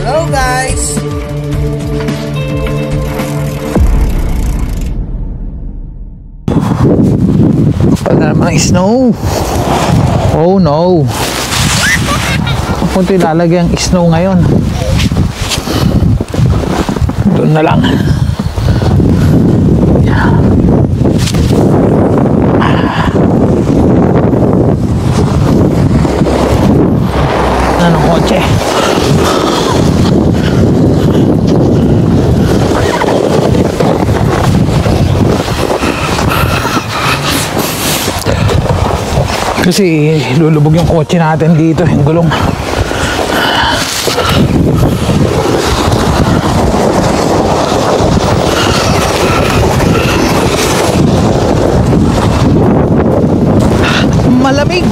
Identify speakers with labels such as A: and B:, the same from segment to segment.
A: Hello guys!
B: Pala naman snow. Oh no. Kung ito ilalagay ang snow ngayon, doon na lang. Anong kotse? Kasi lulubog yung kotse natin dito, yung gulong. Malamig.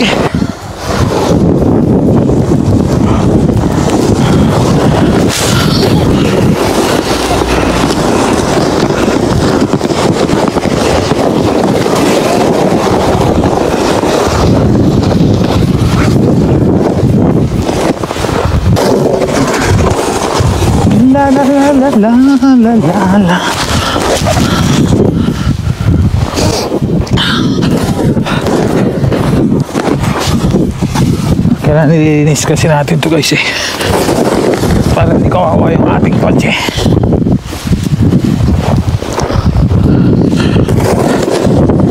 B: La la la la la la la la. Kailangan nililinis kasi natin ito guys eh, para hindi kawawa yung ating kotse.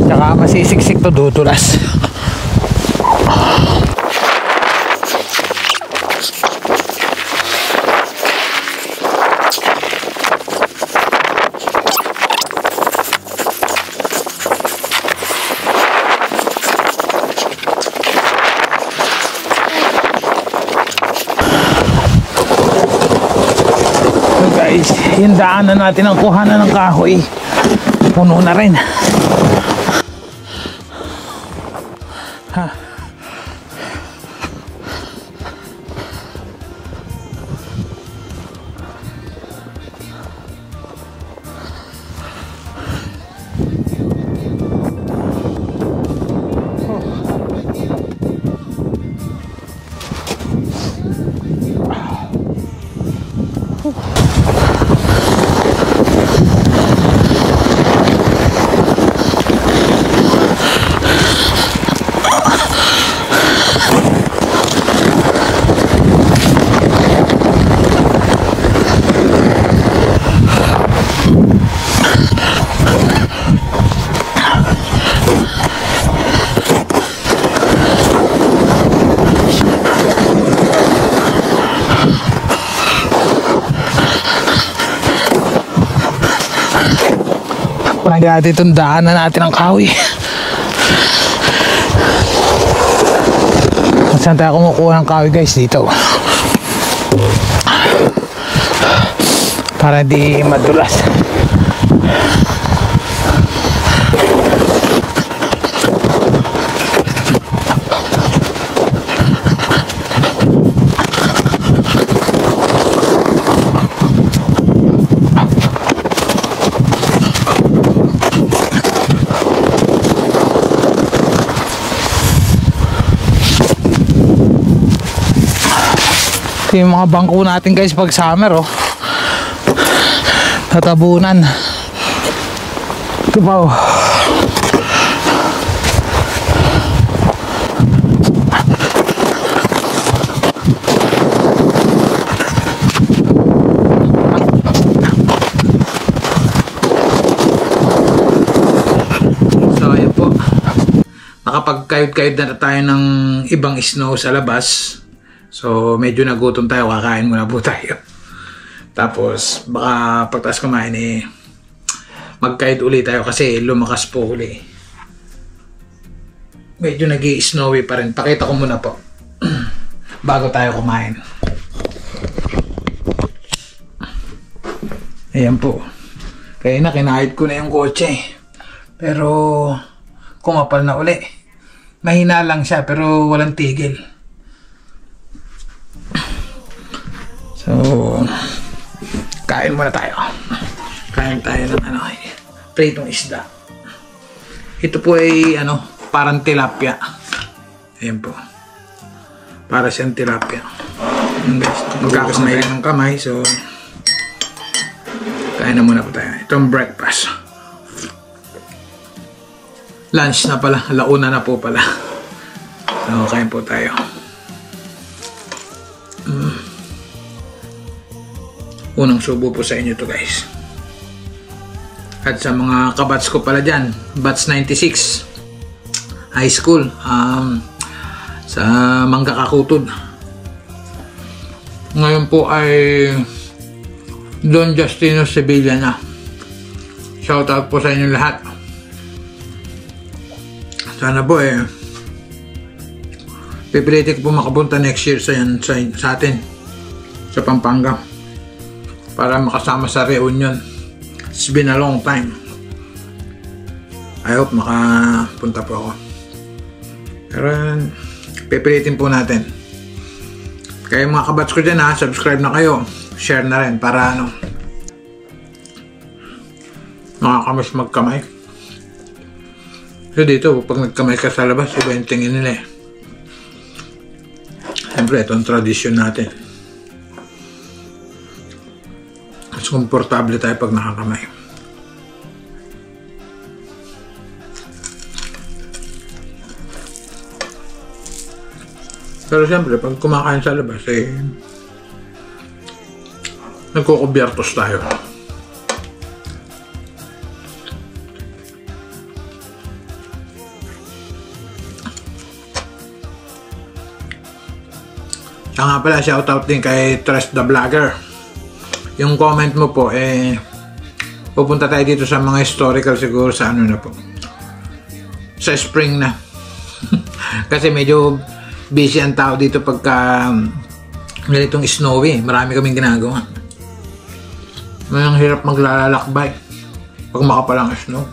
B: Tsaka masisiksik to, dudulas. Guys, yung daanan natin ang kuhanan ng kahoy, puno na rin. Ha. Dati itong daanan natin ang kahoy. Saan tayo kumukuha ng kahoy guys? Dito, para di madulas. Ito yung mga bangko natin guys pag summer oh, tatabunan. Ito pa oh. So ayun po, nakapagkayod-kayod na tayo ng ibang snow sa labas. So medyo nagutom tayo, kakain muna po tayo. Tapos baka pagtas kumain eh, magkayod ulit tayo kasi lumakas po uli. Medyo nag-i-snowy pa rin. Pakita ko muna po bago tayo kumain. Ayan po. Kaya na kinahit ko na yung kotse, pero kumapal na uli. Mahina lang siya pero walang tigil. So, kain muna tayo. Kain tayo ng pritong isda. Ito po ay parang tilapia. Ayan po. Para siyang tilapia. Magkakasama tayo ng kamay. So, kain na muna po tayo. Itong breakfast. Lunch na pala. Alauna na po pala. So, kain po tayo. Unang subo po sa inyo to guys. At sa mga kabats ko pala dyan, Bats 96 High School, sa Mangga Kakutod. Ngayon po ay Don Justino Sevilla na. Shoutout po sa inyo lahat. Sana po pipilitin ko po makapunta next year sa atin sa Pampanga para makasama sa reunion. It's been a long time. I hope makapunta po ako. Pero pipilitin po natin. Kaya mga kabats ko dyan subscribe na kayo. Share na rin para nakakamiss magkamay. So dito, pag nagkamay ka sa labas, iba yung tingin nila Siyempre, ito ang tradisyon natin. Mas komportable tayo pag nakakamay. Pero siyempre, pag kumakain sa labas, nagkukubyertos tayo. Siya nga pala, shoutout din kay Trust the Vlogger. Yung comment mo po, pupunta tayo dito sa mga historical siguro sa na po. Sa spring na. Kasi medyo busy ang tao dito pagka ganitong snowy. Marami kaming ginagawa. May ang hirap maglalakbay pag makapalang snow.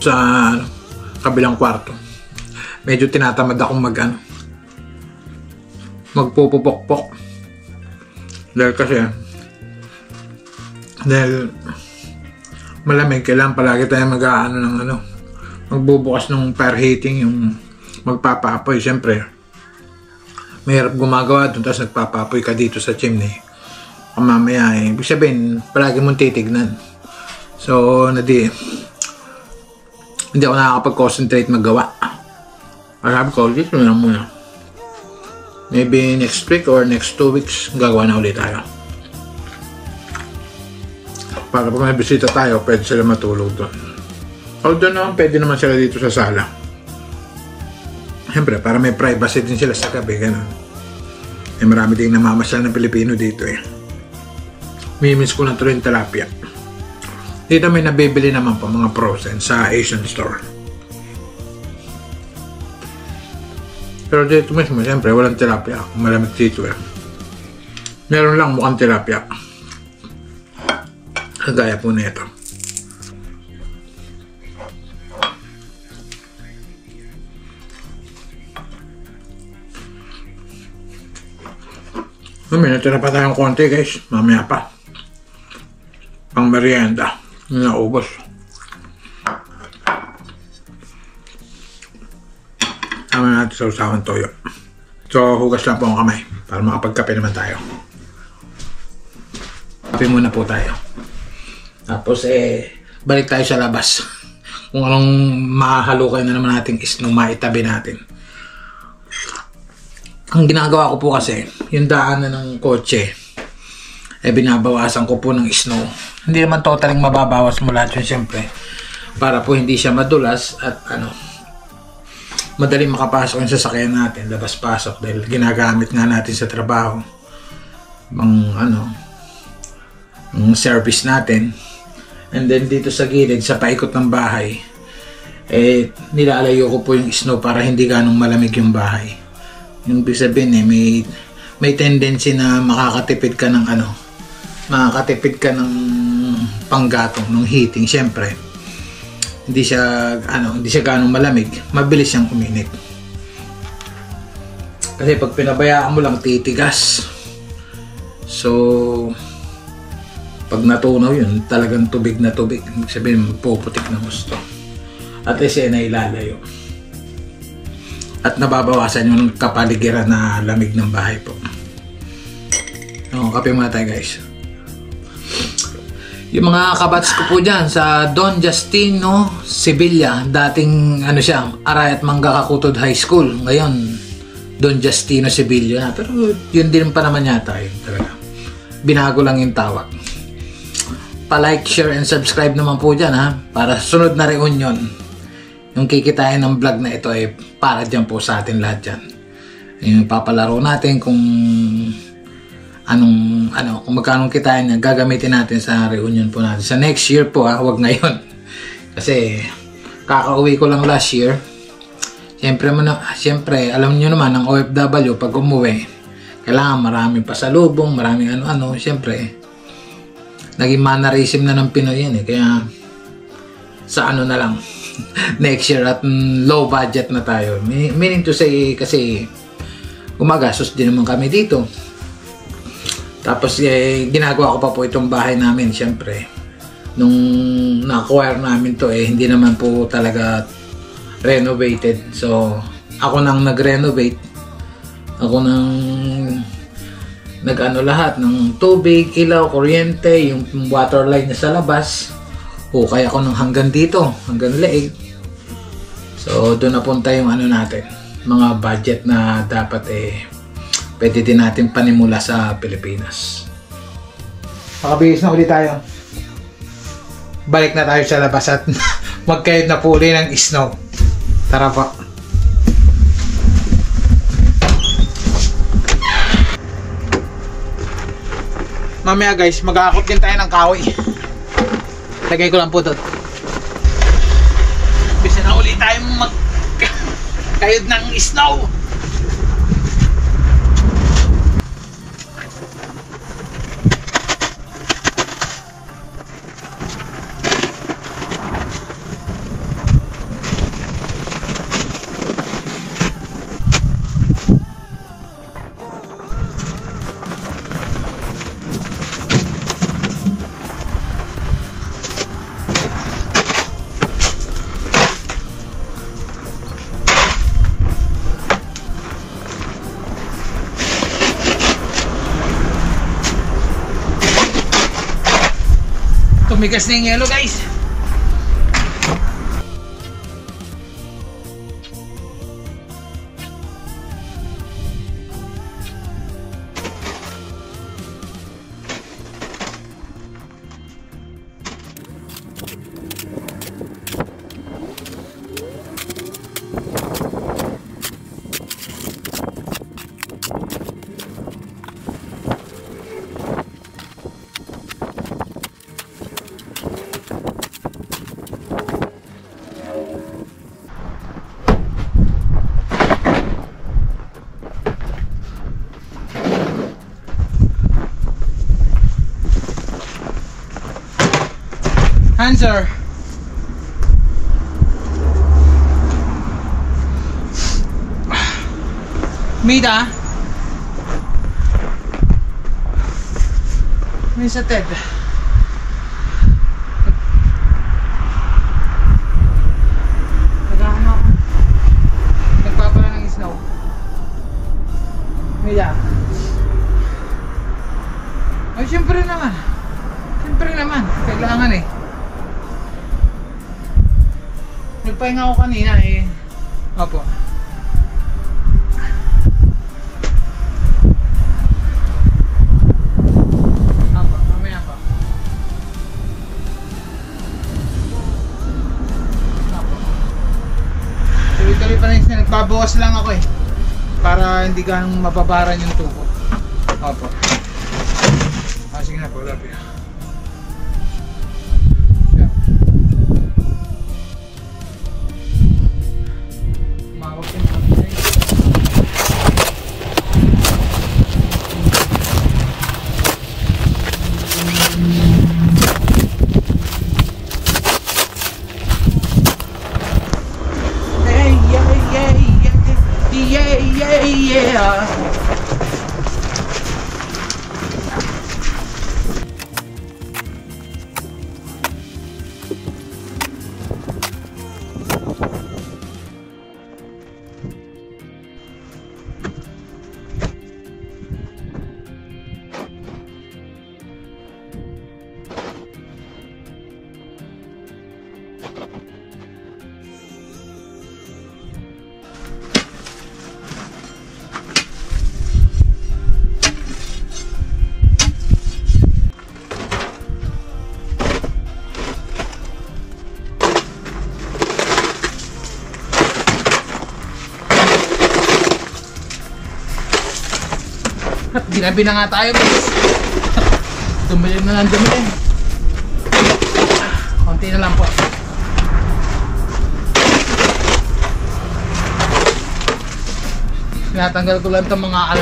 B: Sa kabilang kwarto, medyo tinatamad akong magpupupok-pok dahil malamig. Kailangan palagi tayo magbubukas ng fire heating, yung magpapaapoy. Siyempre mahirap gumagawa doon tapos nagpapaapoy ka dito sa chimney. Mamaya ibig sabihin palagi mong titignan. So hindi ako nakakapag-concentrate maggawa. Sabi ko, dito na muna. Maybe next week or next 2 weeks, gagawa na ulit tayo. Para pag may bisita tayo, pwede sila matulog doon. Although naman, pwede naman sila dito sa sala. Siyempre, para may privacy din sila sa gabi, ganun. Marami din namamasyal ng Pilipino dito Mimiss ko na tuloy yung tilapia. Dito may nabibili naman po mga frozen sa Asian store. Pero dito mismo, siyempre, walang tilapia. Malamig dito Meron lang mukhang tilapia. Kagaya po nito. May natira pa tayong konti guys. Mamaya pa. Pang merienda. Naubos. Tama natin sa usawang toyo. So, hugas lang po ang kamay para makapagkape naman tayo. Kape muna po tayo. Tapos, balik tayo sa labas. Kung anong mahahalukay na naman natin is nung maitabi natin. Ang ginagawa ko po kasi, yung daanan ng kotse, binabawasan ko po ng snow. Hindi naman totaling mababawas mo lahat yun siyempre. Para po hindi siya madulas at madaling makapasok yung sasakyan natin, labas-pasok dahil ginagamit nga natin sa trabaho. Ang service natin. And then dito sa gilid, sa paikot ng bahay, nilalayo ko po yung snow para hindi ganong malamig yung bahay. Yung ibig sabihin may tendency na makakatipid ka ng panggatong ng heating. Siyempre hindi siya ganong malamig, mabilis siyang uminit. Kasi pag pinabayaan mo lang titigas. So Pag natunaw yun, talagang tubig na tubig. Ibig sabihin, puputik na gusto. At least na ilalayo. At nababawasan yung kapaligiran na lamig ng bahay po. Kape muna tayo guys. Yung mga kabats ko po dyan sa Don Justino Sevilla, dating ano siya, Arayat Mangga Kakutod High School. Ngayon, Don Justino Sevilla. Pero yun din pa naman yata yun talaga. Binago lang yung tawag. Pa-like, share, and subscribe naman po dyan ha. Para sunod na reunion. Yung kikitain ng vlog na ito ay para dyan po sa atin lahat dyan. Yung papalaro natin kung kung magkano kitain niya, gagamitin natin sa reunion po natin. Sa next year po ha, huwag ngayon. Kasi kakauwi ko lang last year. Siyempre, alam niyo naman, ang OFW pag umuwi, kailangan maraming pasalubong, maraming siyempre, naging mannerism na ng Pinoy yan eh. Kaya, sa na lang, next year at low budget na tayo. Meaning to say, kasi, gumagastos din naman kami dito. Tapos, ginagawa ko pa po itong bahay namin, siyempre. Nung na-acquire namin to hindi naman po talaga renovated. So, ako nang nag-renovate. Ako nang nag-ano lahat ng tubig, ilaw, kuryente, yung water line na sa labas. Kaya ako nang hanggang dito, hanggang leeg. So, doon napunta yung natin. Mga budget na dapat pwede din natin panimula sa Pilipinas. Makabihis na ulit tayo. Balik na tayo sa labas at magkayod na po ulit ng snow. Tara po. Mamaya guys, mag-aakot din tayo ng kahoy. Lagay ko lang po doon. Bisa na ulit tayo magkayod ng snow. Tumigas na yung yelo guys. Answer. Mida. May sa Ted. Nagkakama ako. Nagpapala ng snow. Mida. Ay, siyempre naman. Siyempre naman. Kailangan Nagpahinga ako kanina Opo. Opo, mamaya pa. Opo. Tuloy-tuloy pa rin siya. Nagbabawas lang ako para hindi ganong mababaran yung tubo. Opo. Sige na po, love you. Ginabi na nga tayo guys. Dumilim na lang dumilim. Konti na lang po. Tinatanggal ko lang itong mga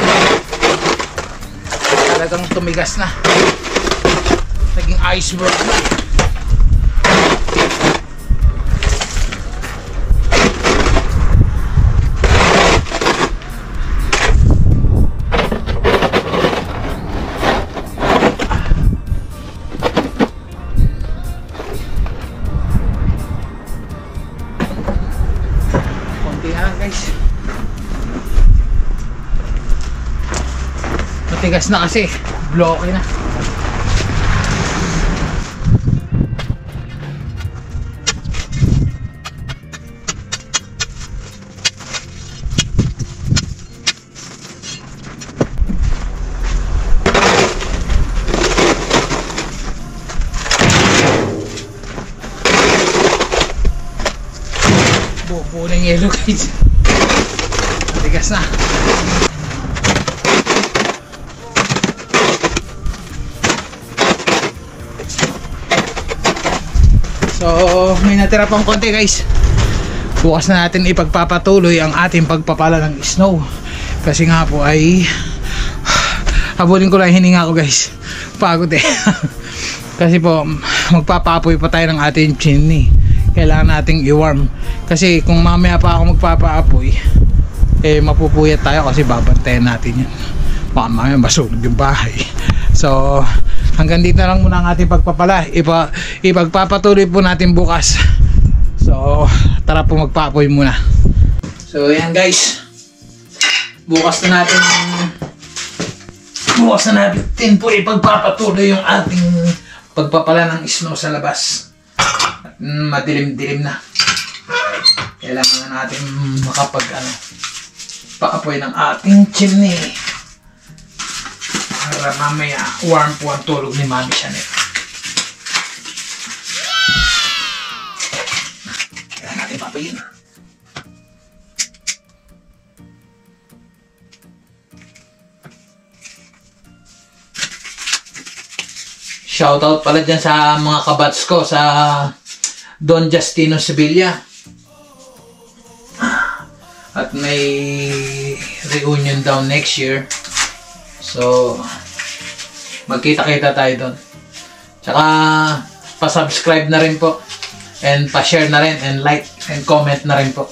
B: talagang tumigas na. Naging iceberg na. Guys, matigas na kasi, bloke na. Buo ng yelo guys. Matigas na. So may natira pang konti guys. Bukas na natin ipagpapatuloy ang ating pagpapala ng snow. Kasi nga po ay habulin ko lang hininga ko guys. Pagod eh. Kasi po magpapaapoy pa tayo ng ating chimney. Kailangan nating i-warm. Kasi kung mamaya pa ako magpapaapoy, eh mapupuyat tayo kasi babantayan natin yan. Baka mamaya masunog yung bahay. So hanggang dito lang muna ang ating pagpapala. Ipagpapatuloy po natin bukas. So tara po magpaapoy muna. So yan guys, bukas na natin po ipagpapatuloy yung ating pagpapala ng snow sa labas. At madilim-dilim na. Kailangan na natin paapoy ng ating chimney para mamaya warm po ang tulog ni Mami Shanet. Kailangan natin papayin. Shoutout pala dyan sa mga kabats ko sa Don Justino Sevilla. At may reunion daw next year. So magkita-kita tayo doon. Tsaka pa-subscribe na rin po. And pa-share na rin. And like and comment na rin po.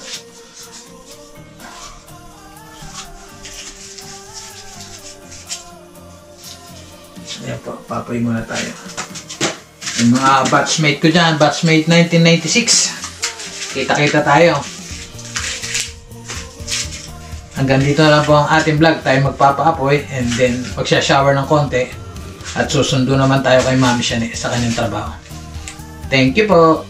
B: Ayan po, papoy muna tayo. Yung mga batchmate ko dyan, batchmate 1996. Kita-kita tayo. Hanggang dito na lang po ang ating vlog. Tayo magpapaapoy and then magsha-shower ng konti. At susundo naman tayo kay Mami Shanet sa kanyang trabaho. Thank you po!